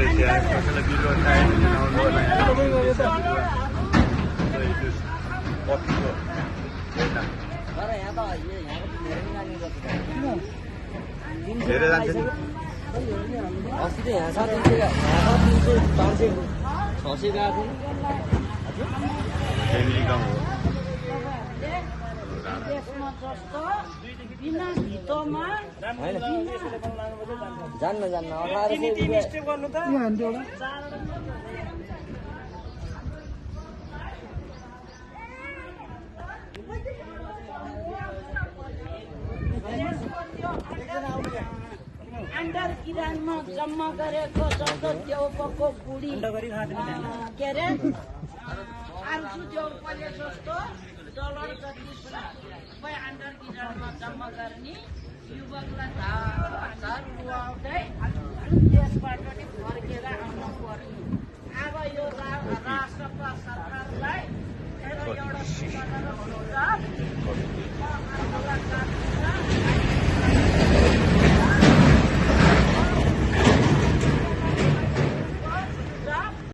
Amerika, कसैलाई बिरुवा चाहियो भने आउनु होला यहाँ कफीको धेरै जान्छ नि अस्ति त यहाँ 300 500 600 गएको फ्यामिली गाउँ हो जान्न 1800 गर्नु त अन्डर किरानमा जम्मा गरेको जस्तो देउपको बुढी के अरे आर्सु देउपले जस्तो डलर जति अन्डर किरानमा जम्मा गर्ने युवकलाई धार उठाउँदै देशबाट फर्केर आउनु पर्ने अब यो राष्ट्रका सरकारलाई एउटा सूचना र सुझाव